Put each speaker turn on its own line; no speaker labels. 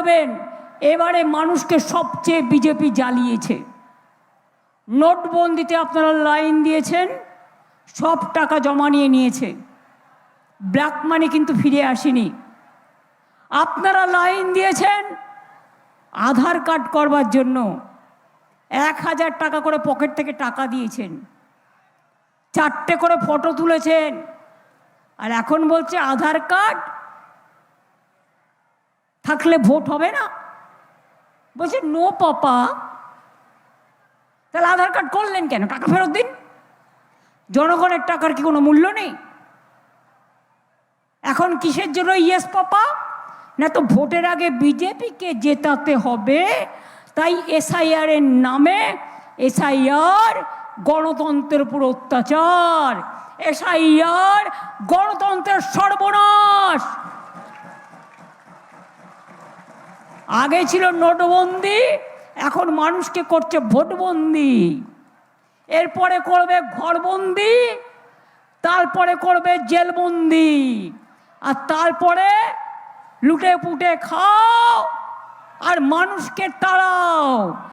রাখবেন, এবারে মানুষকে সবচেয়ে বিজেপি জ্বালিয়েছে। নোটবন্দিতে আপনারা লাইন দিয়েছেন, সব টাকা জমা নিয়ে নিয়েছে, ব্ল্যাক মানি কিন্তু ফিরে আসেনি। আপনারা লাইন দিয়েছেন আধার কার্ড করবার জন্য, 1000 টাকা করে পকেট থেকে টাকা দিয়েছেন, 4টে করে ফটো তুলেছেন, আর এখন বলছে আধার কার্ড থাকলে ভোট হবে না। বলছে নো পাপা, তাহলে আধার কার্ড করলেন কেন? টাকা ফেরত দিন। জনগণের টাকার কি কোনো মূল্য নেই? এখন কিসের জন্য ইয়েস পাপা? না তো ভোটের আগে বিজেপিকে জেতাতে হবে, তাই এসআইআর এর নামে, এসআইআর গণতন্ত্রের উপর অত্যাচার, এসআইআর গণতন্ত্রের সর্বনাশ। আগে ছিল নোটবন্দি, এখন মানুষকে করছে ভোটবন্দি, এরপরে করবে ঘরবন্দি, তারপরে করবে জেলবন্দি, আর তারপরে লুটে পুটে খাও আর মানুষকে তাড়াও।